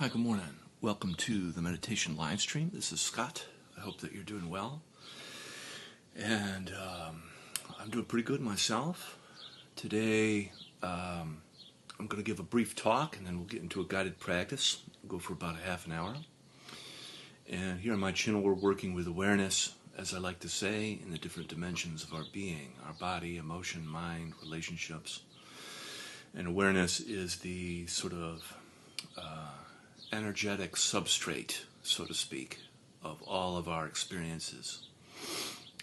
Hi, good morning. Welcome to the meditation live stream. This is Scott. I hope that you're doing well. And I'm doing pretty good myself. Today, I'm going to give a brief talk and then we'll get into a guided practice. We'll go for about a half an hour. And here on my channel, we're working with awareness, as I like to say, in the different dimensions of our being, our body, emotion, mind, relationships. And awareness is the sort of energetic substrate, so to speak, of all of our experiences.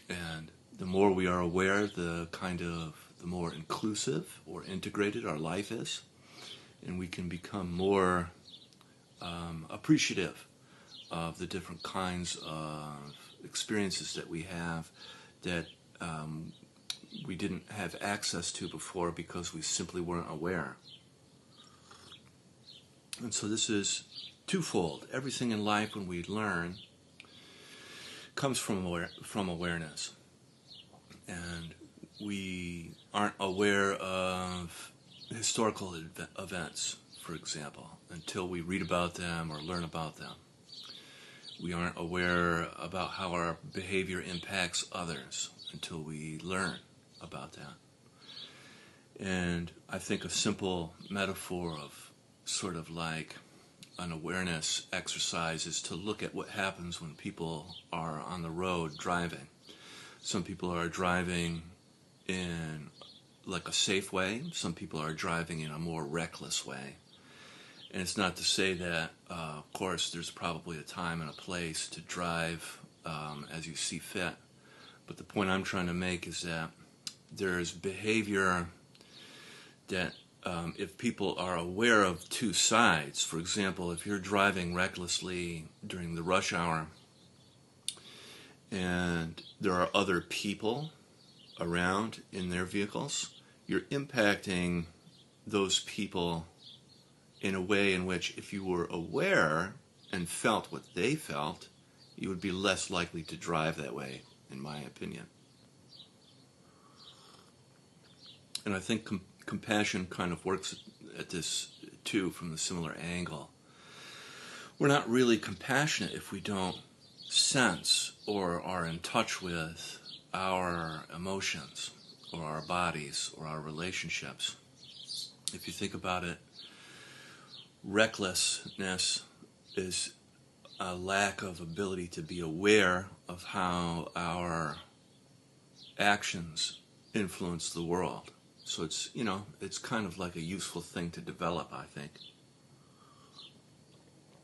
And the more we are aware, the more inclusive or integrated our life is, and we can become more appreciative of the different kinds of experiences that we have that we didn't have access to before because we simply weren't aware. And so this is twofold. Everything in life, when we learn, comes from awareness. And we aren't aware of historical events, for example, until we read about them or learn about them. We aren't aware about how our behavior impacts others until we learn about that. And I think a simple metaphor of sort of like an awareness exercise is to look at what happens when people are on the road driving. Some people are driving in like a safe way. Some people are driving in a more reckless way. And it's not to say that, of course, there's probably a time and a place to drive as you see fit. But the point I'm trying to make is that there's behavior that if people are aware of two sides, for example, if you're driving recklessly during the rush hour and there are other people around in their vehicles, you're impacting those people in a way in which if you were aware and felt what they felt, you would be less likely to drive that way, in my opinion. And I think compassion kind of works at this too from the similar angle. We're not really compassionate if we don't sense or are in touch with our emotions or our bodies or our relationships. If you think about it, recklessness is a lack of ability to be aware of how our actions influence the world. So it's kind of like a useful thing to develop, I think,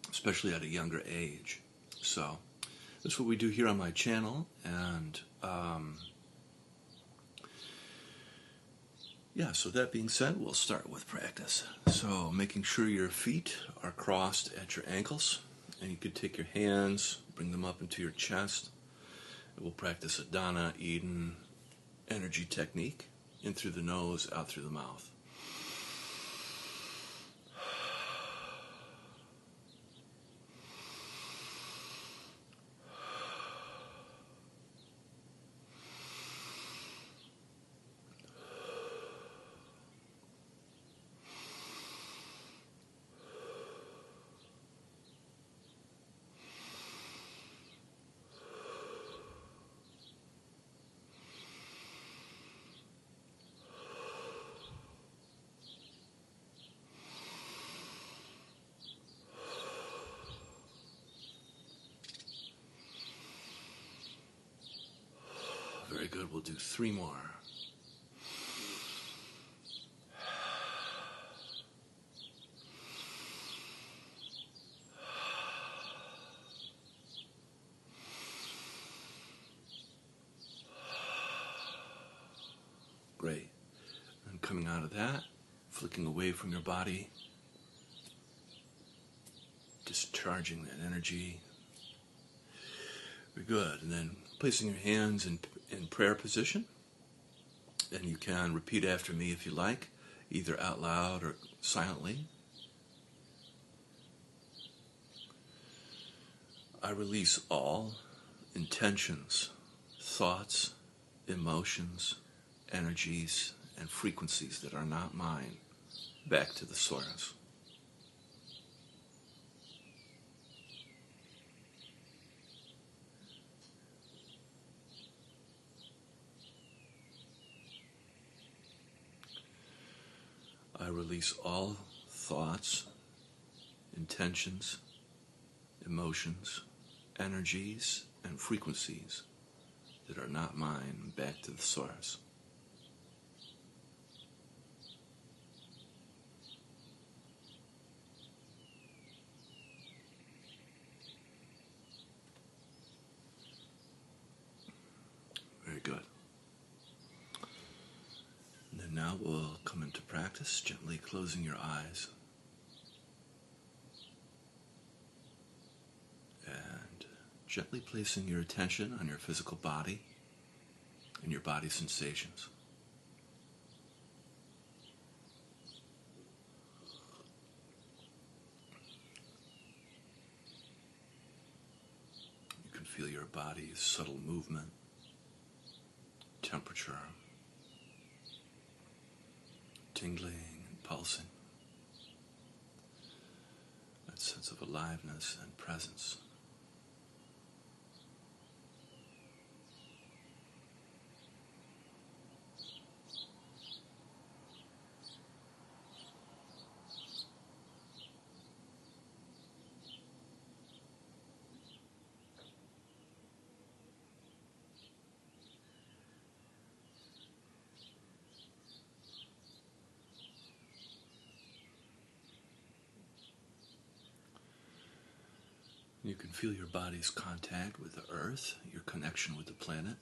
especially at a younger age. So that's what we do here on my channel, and so that being said, we'll start with practice. So making sure your feet are crossed at your ankles, and you could take your hands, bring them up into your chest. We'll practice a Dana, Eden energy technique. In through the nose, out through the mouth. Very good. We'll do 3 more. Great. And coming out of that, flicking away from your body, discharging that energy. Very good. And then placing your hands in prayer position. And you can repeat after me if you like, either out loud or silently. I release all intentions, thoughts, emotions, energies, and frequencies that are not mine back to the source. I release all thoughts, intentions, emotions, energies, and frequencies that are not mine back to the source. Very good. And then now we'll come into practice, gently closing your eyes and gently placing your attention on your physical body and your body sensations. You can feel your body's subtle movement, temperature, tingling and pulsing, that sense of aliveness and presence. You can feel your body's contact with the earth, your connection with the planet.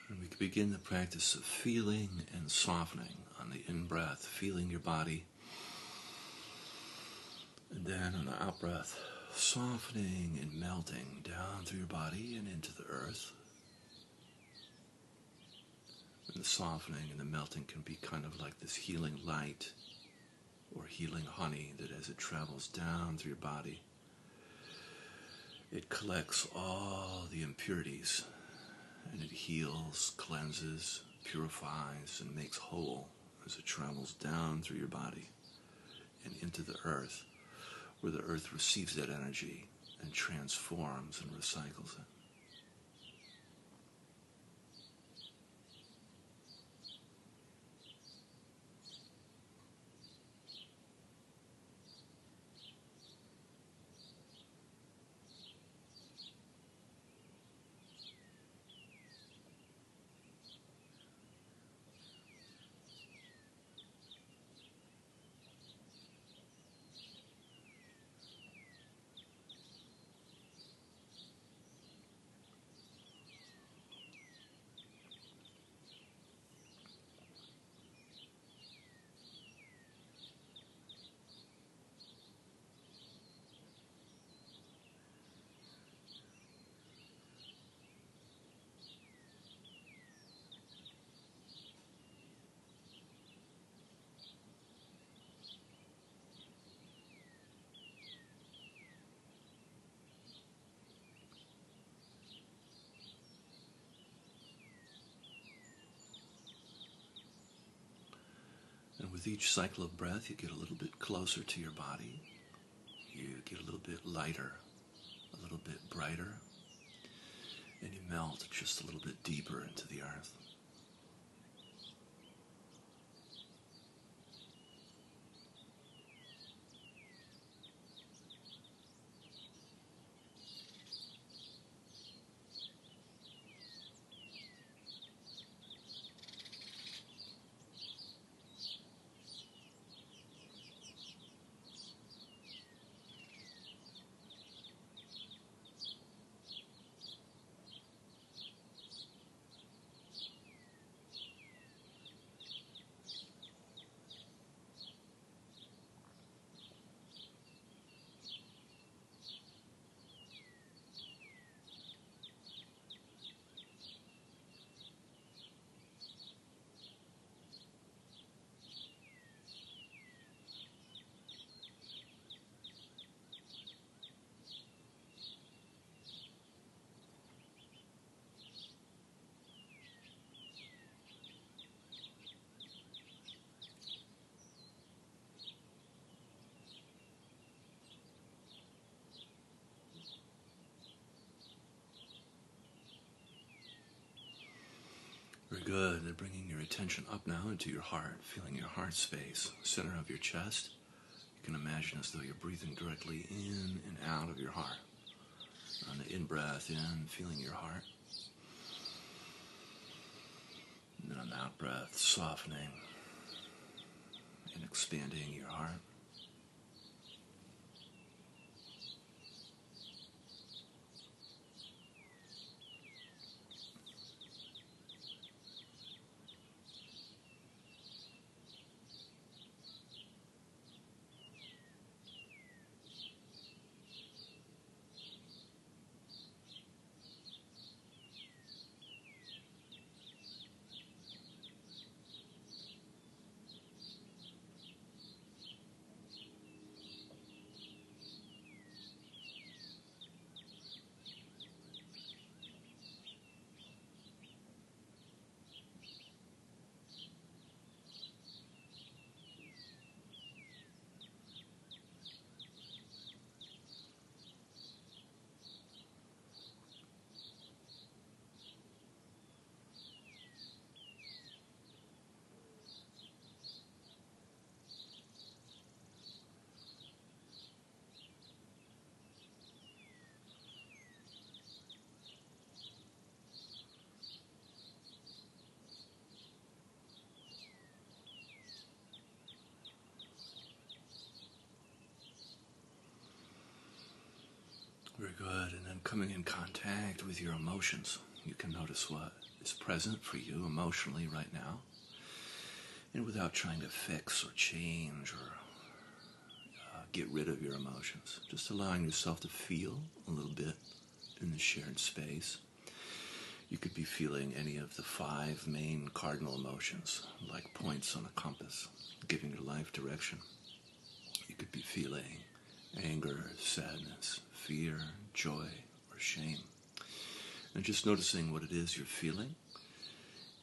And we can begin the practice of feeling and softening on the in-breath, feeling your body. And then on the out-breath, softening and melting down through your body and into the earth. And the softening and the melting can be kind of like this healing light or healing honey that as it travels down through your body, it collects all the impurities and it heals, cleanses, purifies, and makes whole as it travels down through your body and into the earth, where the earth receives that energy and transforms and recycles it. And with each cycle of breath, you get a little bit closer to your body. You get a little bit lighter, a little bit brighter, and you melt just a little bit deeper into the earth. bringing your attention up now into your heart, feeling your heart space, center of your chest. You can imagine as though you're breathing directly in and out of your heart. On the in-breath, in, feeling your heart. And then on the out-breath, softening and expanding your heart. Very good. And then coming in contact with your emotions. You can notice what is present for you emotionally right now. And without trying to fix or change or get rid of your emotions. Just allowing yourself to feel a little bit in the shared space. You could be feeling any of the 5 main cardinal emotions, like points on a compass, giving your life direction. You could be feeling anger, sadness, fear, joy, or shame. And just noticing what it is you're feeling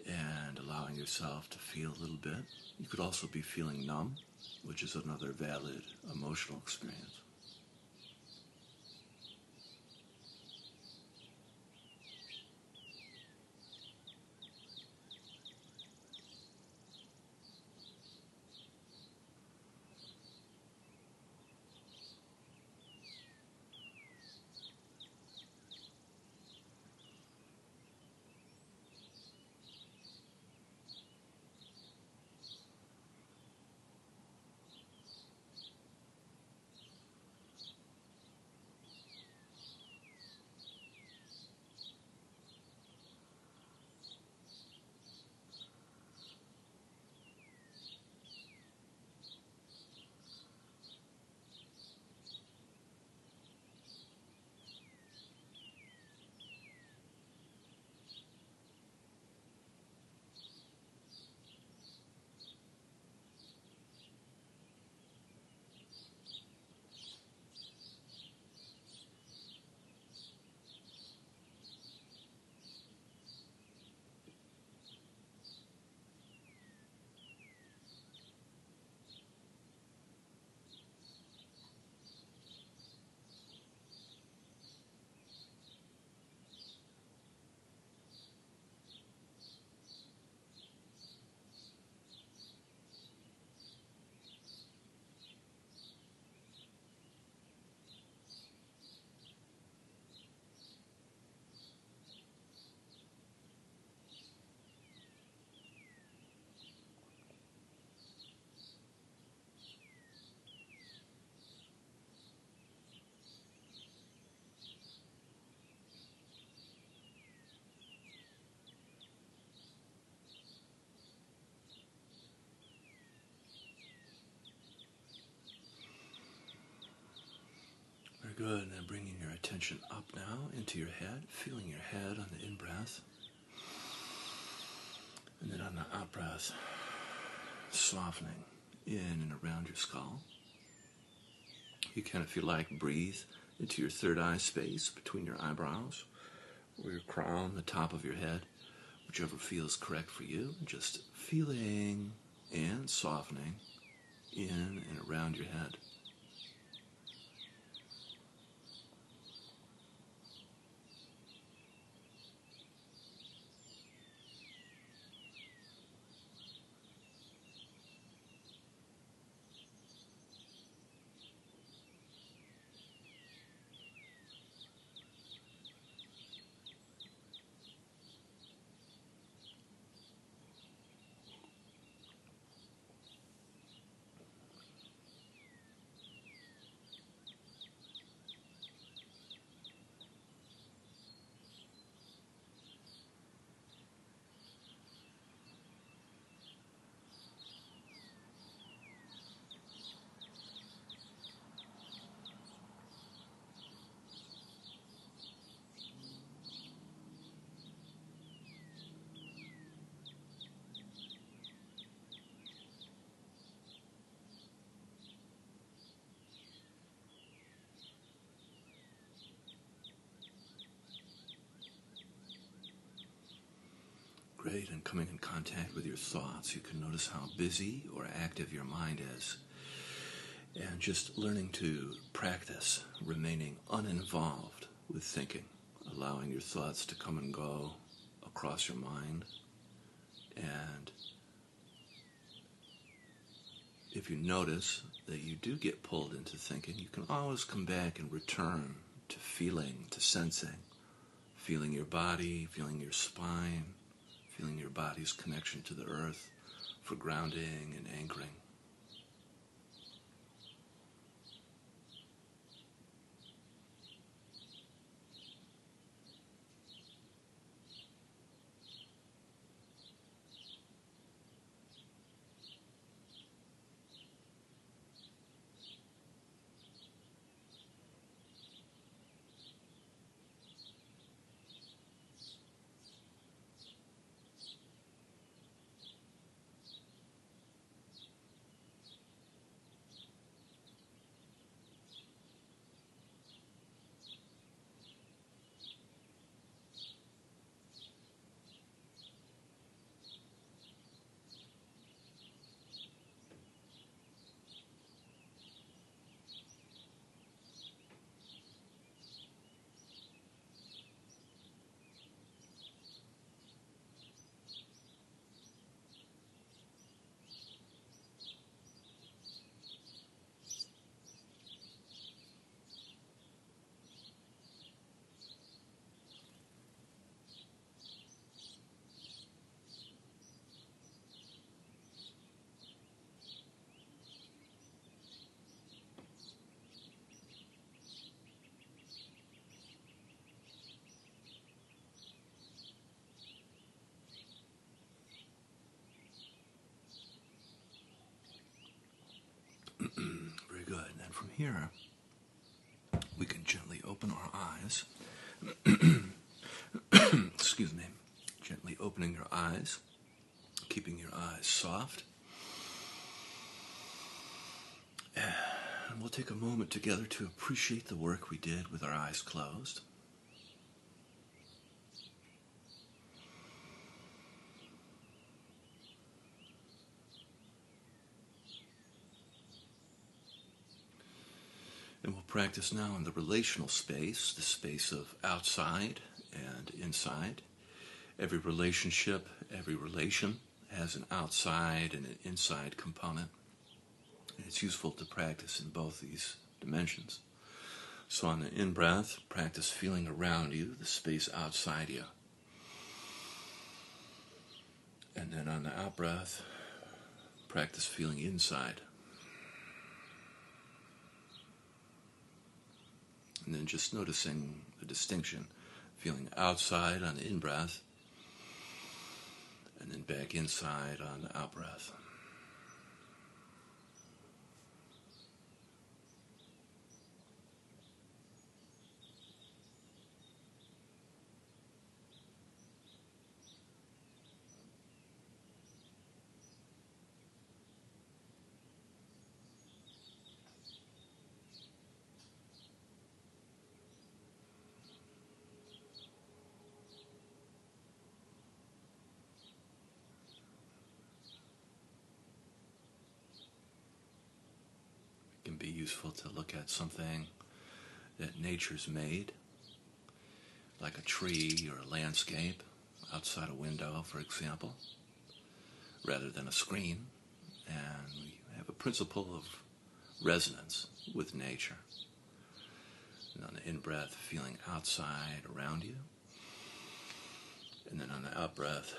and allowing yourself to feel a little bit. You could also be feeling numb, which is another valid emotional experience. Very good. And then bringing your attention up now into your head, feeling your head on the in-breath. And then on the out-breath, softening in and around your skull. You can, if you like, breathe into your third eye space between your eyebrows or your crown, the top of your head, whichever feels correct for you. Just feeling and softening in and around your head. concentrate and coming in contact with your thoughts, you can notice how busy or active your mind is. And just learning to practice remaining uninvolved with thinking, allowing your thoughts to come and go across your mind. And if you notice that you do get pulled into thinking, you can always come back and return to feeling, to sensing, feeling your body, feeling your spine, feeling your body's connection to the earth for grounding and anchoring. Very good. And from here, we can gently open our eyes. Excuse me. Gently opening your eyes, keeping your eyes soft. And we'll take a moment together to appreciate the work we did with our eyes closed. And we'll practice now in the relational space, the space of outside and inside. Every relationship, every relation has an outside and an inside component. And it's useful to practice in both these dimensions. So on the in-breath, practice feeling around you, the space outside you. And then on the out-breath, practice feeling inside. And then just noticing the distinction, feeling outside on the in-breath, and then back inside on the out-breath. It can be useful to look at something that nature's made, like a tree or a landscape outside a window, for example, rather than a screen. And we have a principle of resonance with nature. And on the in-breath, feeling outside around you. And then on the out-breath,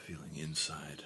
feeling inside.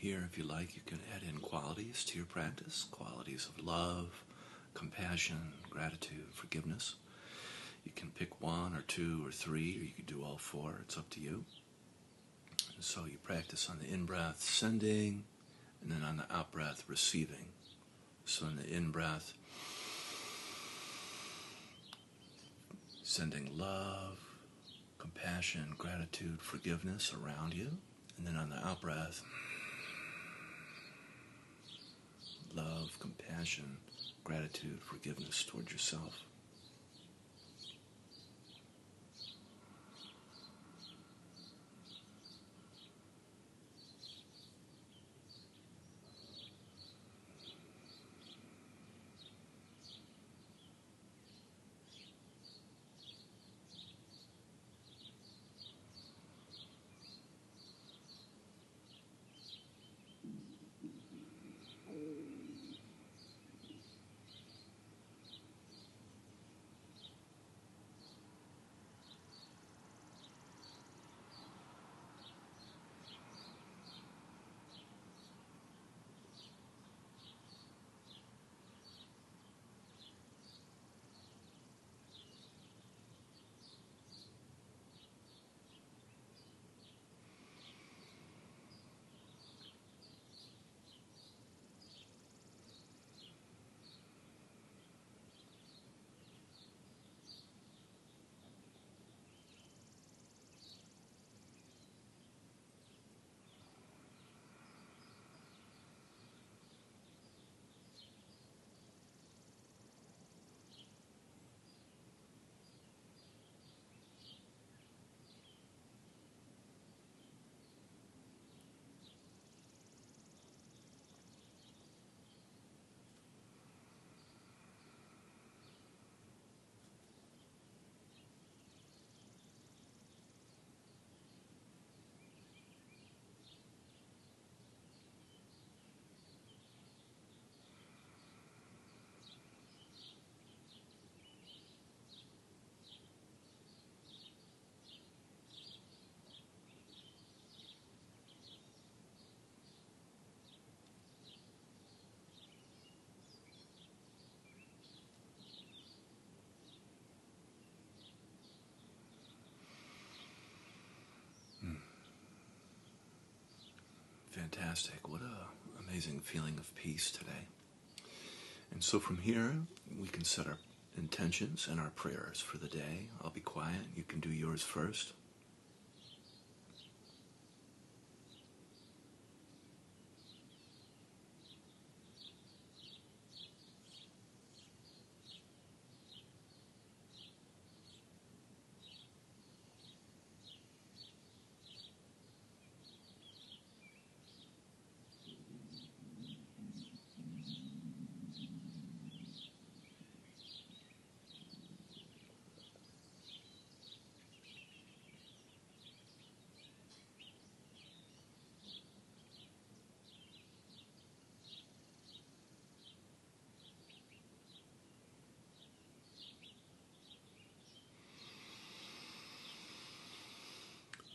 here, if you like, you can add in qualities to your practice, qualities of love, compassion, gratitude, forgiveness. You can pick one or two or three, or you can do all four. It's up to you. And so you practice on the in-breath, sending, and then on the out-breath, receiving. So in the in-breath, sending love, compassion, gratitude, forgiveness around you. And then on the out-breath, love, compassion, gratitude, forgiveness towards yourself. Fantastic. What an amazing feeling of peace today. And so from here, we can set our intentions and our prayers for the day. I'll be quiet. You can do yours first.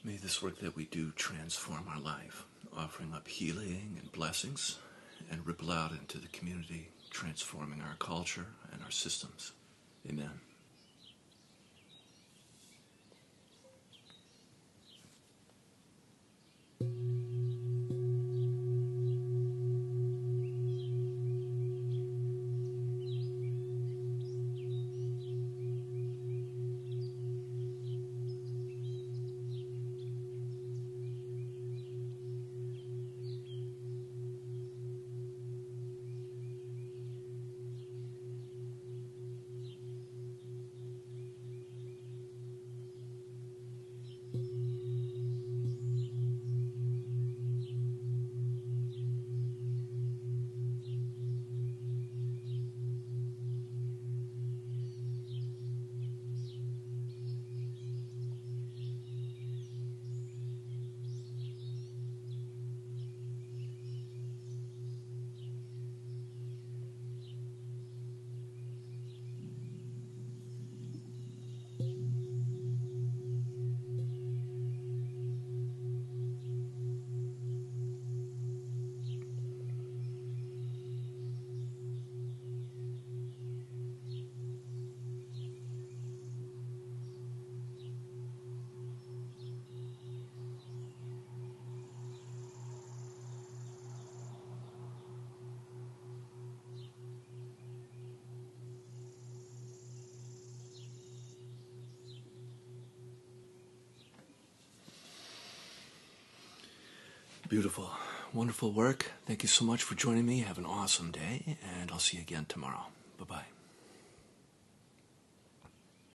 May this work that we do transform our life, offering up healing and blessings, and ripple out into the community, transforming our culture and our systems. Amen. Beautiful. Wonderful work. Thank you so much for joining me. Have an awesome day, and I'll see you again tomorrow. Bye-bye.